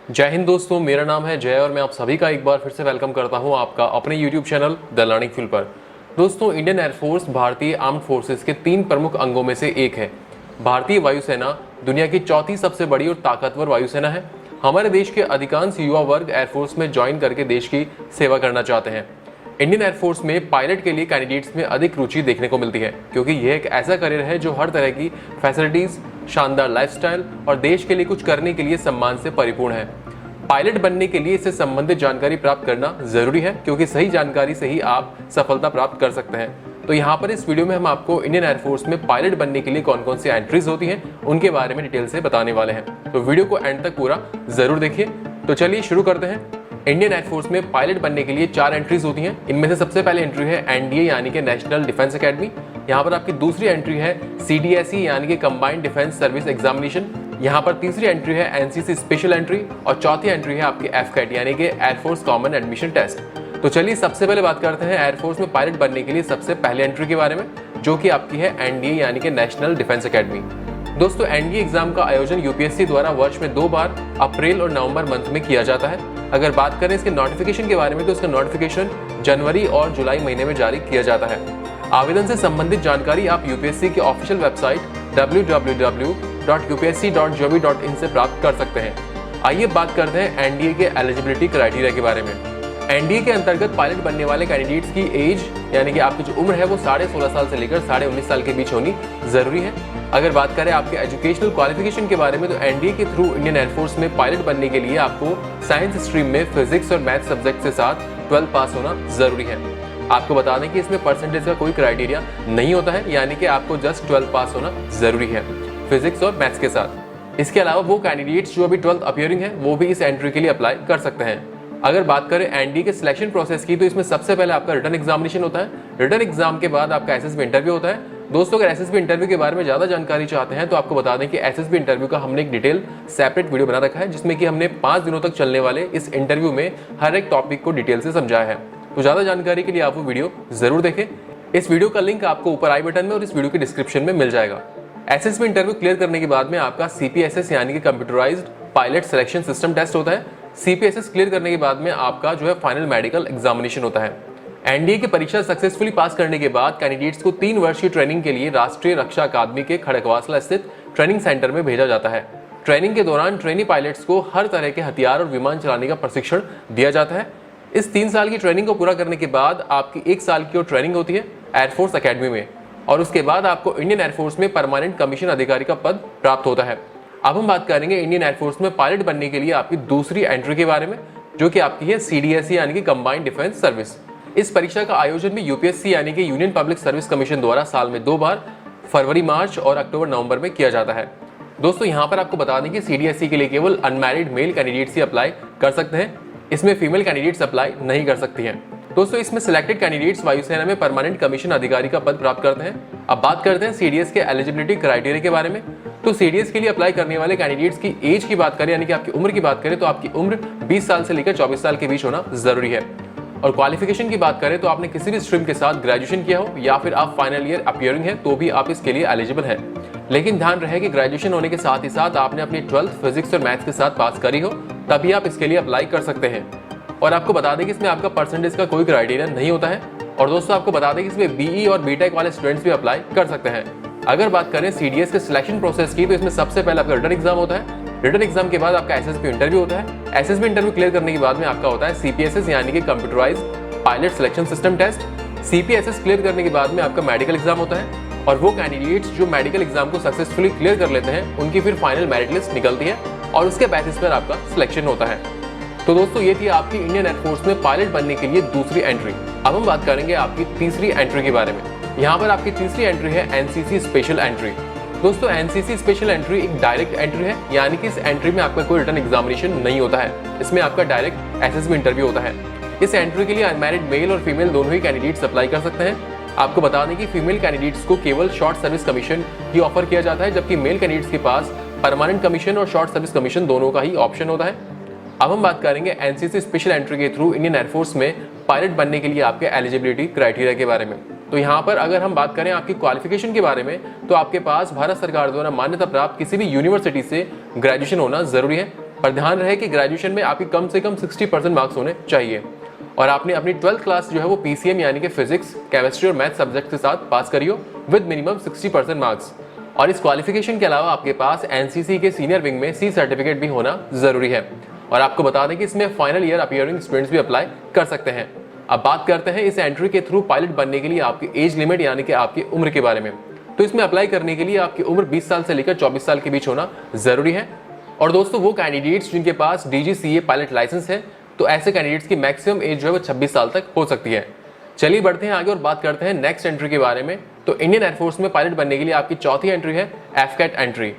जय हिंद दोस्तों, मेरा नाम है जय और मैं आप सभी का एक बार फिर से वेलकम करता हूं आपका अपने YouTube channel the learning field पर। दोस्तों, इंडियन एयरफोर्स भारतीय आर्म्ड फोर्सेस के 3 प्रमुख अंगों में से एक है। भारतीय वायुसेना दुनिया की चौथी सबसे बड़ी और ताकतवर वायुसेना है। हमारे देश के अधिकांश युवा वर्ग एयरफोर्स में ज्वाइन करके देश की सेवा करना चाहते हैं। इंडियन एयरफोर्स में पायलट के लिए कैंडिडेट्स में अधिक रुचि देखने को मिलती है, क्योंकि यह एक ऐसा करियर है जो हर तरह की फैसिलिटीज, शानदार लाइफस्टाइल और देश के लिए कुछ करने के लिए सम्मान से परिपूर्ण है। पायलट बनने के लिए इससे संबंधित जानकारी प्राप्त करना जरूरी है, क्योंकि सही जानकारी से ही आप सफलता प्राप्त कर सकते हैं। तो यहाँ पर इस वीडियो में हम आपको इंडियन एयरफोर्स में पायलट बनने के लिए कौन कौन सी एंट्रीज होती हैं उनके बारे में डिटेल से बताने वाले हैं। तो वीडियो को एंड तक पूरा जरूर देखिए। तो चलिए शुरू करते हैं। इंडियन एयरफोर्स में पायलट बनने के लिए 4 एंट्रीज होती हैं। इनमें से सबसे पहले एंट्री है एनडीए यानी कि नेशनल डिफेंस एकेडमी। यहाँ पर आपकी दूसरी एंट्री है सीडीएसई यानी कि कंबाइंड डिफेंस सर्विस एग्जामिनेशन। यहाँ पर तीसरी एंट्री है एनसीसी स्पेशल एंट्री और चौथी एंट्री है आपकी एफकेट यानी कि एयरफोर्स कॉमन एडमिशन टेस्ट। तो चलिए सबसे पहले बात करते हैं एयरफोर्स में पायलट बनने के लिए सबसे पहले एंट्री के बारे में, जो कि आपकी है एनडीए यानी कि नेशनल डिफेंस एकेडमी। दोस्तों, एनडीए एग्जाम का आयोजन यूपीएससी द्वारा वर्ष में 2 बार अप्रैल और नवंबर मंथ में किया जाता है। अगर बात करें इसके नोटिफिकेशन के बारे में, तो इसका नोटिफिकेशन जनवरी और जुलाई महीने में जारी किया जाता है। आवेदन से संबंधित जानकारी आप यूपीएससी की ऑफिशियल वेबसाइट www.upsc.gov.in से प्राप्त कर सकते हैं। आइए बात करते हैं एनडीए के एलिजिबिलिटी क्राइटेरिया के बारे में। एनडीए के अंतर्गत पायलट बनने वाले कैंडिडेट्स की एज यानी कि आपकी जो उम्र है वो 16.5 साल से लेकर 19.5 साल के बीच होनी जरूरी है। अगर बात करें आपके एजुकेशनल क्वालिफिकेशन के बारे में, तो एनडीए के थ्रू इंडियन एयरफोर्स में पायलट बनने के लिए आपको साइंस स्ट्रीम में फिजिक्स और मैथ सब्जेक्ट के साथ 12 पास होना जरूरी है। आपको बता दें कि इसमें परसेंटेज का कोई क्राइटेरिया नहीं होता है, यानी कि आपको जस्ट 12 पास होना जरूरी है फिजिक्स और मैथ्स के साथ। इसके अलावा वो कैंडिडेट्स जो अभी 12th अपियरिंग है वो भी इस एंट्री के लिए अप्लाई कर सकते हैं। अगर बात करें एनडीए के सिलेक्शन प्रोसेस की, तो इसमें सबसे पहले आपका रिटन एग्जामिनेशन होता है। रिटन एग्जाम के बाद आपका एसएसबी इंटरव्यू होता है। दोस्तों, अगर एसएसबी इंटरव्यू के बारे में ज्यादा जानकारी चाहते हैं तो आपको बता दें कि एसएसबी इंटरव्यू का हमने एक डिटेल सेपरेट वीडियो बना रखा है, जिसमें कि हमने 5 दिनों तक चलने वाले इस इंटरव्यू में हर एक टॉपिक को डिटेल से समझाया है। तो ज्यादा जानकारी के लिए आप वो वीडियो जरूर देखें। इस वीडियो का लिंक आपको ऊपर आई बटन में और इस वीडियो के डिस्क्रिप्शन में मिल जाएगा। एसएसबी इंटरव्यू क्लियर करने के बाद में आपका सीपीएसएस यानी कि computerised pilot selection system test होता है। सीपीएसएस क्लियर करने के बाद में आपका जो है फाइनल मेडिकल एग्जामिनेशन होता है। एनडीए की परीक्षा सक्सेसफुली पास करने के बाद कैंडिडेट्स को 3 वर्ष की ट्रेनिंग के लिए राष्ट्रीय रक्षा अकादमी के खड़गवासला स्थित ट्रेनिंग सेंटर में भेजा जाता है। ट्रेनिंग के दौरान ट्रेनी पायलट्स को हर तरह के हथियार और विमान चलाने का प्रशिक्षण दिया जाता है। इस 3 साल की ट्रेनिंग को पूरा करने के बाद आपकी 1 साल की और ट्रेनिंग होती है एयरफोर्स अकेडमी में, और उसके बाद आपको इंडियन एयरफोर्स में परमानेंट कमीशन अधिकारी का पद प्राप्त होता है। अब हम बात करेंगे इंडियन एयरफोर्स में पायलट बनने के लिए आपकी दूसरी एंट्री के बारे में, जो कि आपकी है सीडीएसई यानी कि कंबाइंड डिफेंस सर्विस। इस परीक्षा का आयोजन भी यूपीएससी यानी कि यूनियन पब्लिक सर्विस कमीशन द्वारा साल में 2 बार फरवरी, मार्च और अक्टूबर, नवंबर में किया जाता है। दोस्तों, यहाँ पर आपको बता दें कि सीडीएसई के लिए केवल अनमैरिड मेल कैंडिडेट्स ही अप्लाई कर सकते हैं। इसमें फीमेल कैंडिडेट्स अप्लाई नहीं कर सकती हैं। दोस्तों, इसमें सिलेक्टेड कैंडिडेट्स वायुसेना में परमानेंट कमीशन अधिकारी का पद प्राप्त करते हैं। अब बात करते हैं सीडीएस के एलिजिबिलिटी क्राइटेरिया के बारे में। तो सीडीएस के लिए अप्लाई करने वाले कैंडिडेट्स की एज की बात करें यानी कि आपकी उम्र की बात करें, तो आपकी उम्र 20 साल से लेकर 24 साल के बीच होना जरूरी है। और क्वालिफिकेशन की बात करें तो आपने किसी भी स्ट्रीम के साथ ग्रेजुएशन किया हो या फिर आप फाइनल ईयर अपियरिंग है तो भी आप इसके लिए एलिजिबल हैं। लेकिन ध्यान रहे कि ग्रेजुएशन होने के साथ ही साथ आपने अपनी 12th फिजिक्स और मैथ्स के साथ पास करी हो, तभी आप इसके लिए अप्लाई कर सकते हैं। और आपको बता दें कि इसमें आपका परसेंटेज का कोई क्राइटेरिया नहीं होता है। और दोस्तों, आपको बता दें कि इसमें बीई और बीटेक वाले स्टूडेंट्स भी अप्लाई कर सकते हैं। अगर बात करें सीडीएस के सिलेक्शन प्रोसेस की, तो इसमें सबसे पहले आपका रिटन एग्जाम होता है। रिटन एग्जाम के बाद आपका एसएसबी इंटरव्यू होता है। एसएसबी इंटरव्यू क्लियर करने के बाद में आपका होता है सीपीएसएस यानी कि computerised pilot selection system test. CPSS clear करने के बाद में आपका मेडिकल एग्जाम होता है, और वो कैंडिडेट्स जो मेडिकल एग्जाम को सक्सेसफुली क्लियर कर लेते हैं उनकी फिर फाइनल मेरिट लिस्ट निकलती है और उसके बेसिस पर आपका सिलेक्शन होता है। तो दोस्तों, ये थी आपकी इंडियन एयरफोर्स में पायलट बनने के लिए दूसरी एंट्री। अब हम बात करेंगे आपकी तीसरी एंट्री के बारे में। यहाँ पर आपकी तीसरी एंट्री है एनसीसी स्पेशल एंट्री। दोस्तों, एनसीसी स्पेशल एंट्री एक डायरेक्ट एंट्री है, यानी कि इस एंट्री में आपका कोई रिटन एग्जामिनेशन नहीं होता है। इसमें आपका डायरेक्ट एसएसबी इंटरव्यू होता है। इस एंट्री के लिए अनमैरिड मेल और फीमेल दोनों ही कैंडिडेट्स अप्लाई कर सकते हैं। आपको बता दें कि फीमेल कैंडिडेट्स को केवल शॉर्ट सर्विस कमीशन ही ऑफर किया जाता है, जबकि मेल कैंडिडेट्स के पास परमानेंट कमीशन और शॉर्ट सर्विस कमीशन दोनों का ही ऑप्शन होता है। अब हम बात करेंगे एनसीसी स्पेशल एंट्री के थ्रू इंडियन एयरफोर्स में पायलट बनने के लिए आपके एलिजिबिलिटी क्राइटेरिया के बारे में। तो यहाँ पर अगर हम बात करें आपकी क्वालिफिकेशन के बारे में, तो आपके पास भारत सरकार द्वारा मान्यता प्राप्त किसी भी यूनिवर्सिटी से ग्रेजुएशन होना जरूरी है। पर ध्यान रहे कि ग्रेजुएशन में आपके कम से कम 60% मार्क्स होने चाहिए और आपने अपनी 12th क्लास जो है वो PCM यानी कि फिजिक्स, केमिस्ट्री और मैथ सब्जेक्ट के साथ पास करियो विद मिनिमम 60% मार्क्स। और इस क्वालिफिकेशन के अलावा आपके पास NCC के सीनियर विंग में C सर्टिफिकेट भी होना जरूरी है। और आपको बता दें कि इसमें फाइनल ईयर अपीयरिंग स्टूडेंट्स भी अप्लाई कर सकते हैं। अब बात करते हैं इस एंट्री के थ्रू पायलट बनने के लिए आपकी एज लिमिट यानी कि आपकी उम्र के बारे में। तो इसमें अप्लाई करने के लिए आपकी उम्र 20 साल से लेकर 24 साल के बीच होना जरूरी है। और दोस्तों वो कैंडिडेट्स जिनके पास DGCA पायलट लाइसेंस है, तो ऐसे कैंडिडेट्स की मैक्सिमम एज जो है वो 26 साल तक हो सकती है। चलिए बढ़ते हैं आगे और बात करते हैं नेक्स्ट एंट्री के बारे में। तो इंडियन एयरफोर्स में पायलट बनने के लिए आपकी चौथी एंट्री है FCAT एंट्री।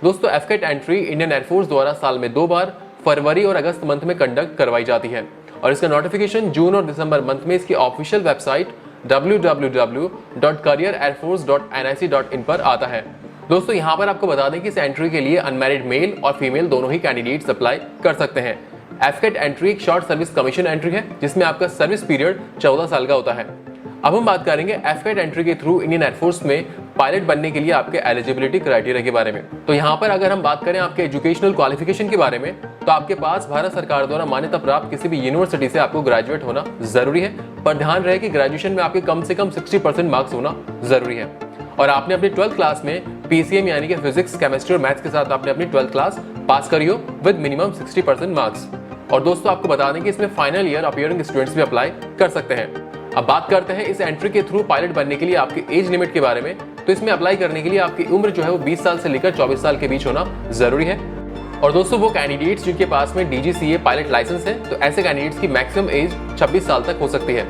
दोस्तों FCAT एंट्री इंडियन एयरफोर्स द्वारा साल में 2 बार फरवरी और अगस्त मंथ में कंडक्ट करवाई जाती है और इसका नोटिफिकेशन जून और दिसंबर मंथ में इसकी ऑफिशियल वेबसाइट www.careerairforce.nic.in पर आता है। दोस्तों यहाँ पर आपको बता दें कि इस एंट्री के लिए अनमैरिड मेल और फीमेल दोनों ही कैंडिडेट्स अप्लाई कर सकते हैं। FCAT एंट्री एक शॉर्ट सर्विस कमीशन एंट्री है जिसमें आपका सर्विस पीरियड 14 साल का होता है। अब हम बात करेंगे FCAT एंट्री के थ्रू इंडियन एयरफोर्स में पायलट बनने के लिए आपके एलिजिबिलिटी क्राइटेरिया के बारे में। तो यहाँ पर अगर हम बात करें आपके एजुकेशनल क्वालिफिकेशन के बारे में, तो आपके पास भारत सरकार द्वारा मान्यता प्राप्त किसी भी यूनिवर्सिटी से आपको ग्रेजुएट होना जरूरी है। पर ध्यान रहे कि ग्रेजुएशन में आपके कम से कम 60% मार्क्स होना जरूरी है और आपने अपनी 12th क्लास में PCM यानी कि फिजिक्स, केमिस्ट्री और मैथ्स के साथ आपने अपनी 12th क्लास पास करी हो विद मिनिमम 60% मार्क्स। और दोस्तों आपको बता दें कि इसमें फाइनल ईयर अपीयरिंग स्टूडेंट्स भी अप्लाई कर सकते हैं। अब बात करते हैं इस एंट्री के थ्रू पायलट बनने के लिए आपकी एज लिमिट के बारे में। तो इसमें अप्लाई करने के लिए आपकी उम्र जो है वो 20 साल से लेकर 24 साल के बीच होना जरूरी है। और दोस्तों वो कैंडिडेट्स जिनके पास में DGCA पायलट लाइसेंस है, तो ऐसे कैंडिडेट्स की मैक्सिमम एज 26 साल तक हो सकती है।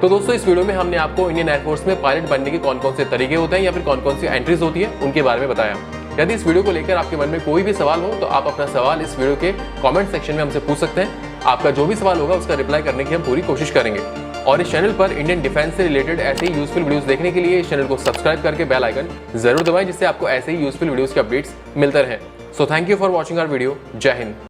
तो दोस्तों इस वीडियो में हमने आपको इंडियन एयरफोर्स में पायलट बनने के कौन कौन से तरीके होते हैं या फिर कौन कौन सी एंट्रीज होती है उनके बारे में बताया। यदि इस वीडियो को लेकर आपके मन में कोई भी सवाल हो तो आप अपना सवाल इस वीडियो के कमेंट सेक्शन में हमसे पूछ सकते हैं। आपका जो भी सवाल होगा उसका रिप्लाई करने की हम पूरी कोशिश करेंगे। और इस चैनल पर इंडियन डिफेंस से रिलेटेड ऐसे ही यूजफुल वीडियोस देखने के लिए इस चैनल को सब्सक्राइब करके बेल आइकन जरूर दबाएं, जिससे आपको ऐसे ही यूजफुल वीडियोस के अपडेट्स मिलते रहें। So thank you for watching our video. जय हिंद।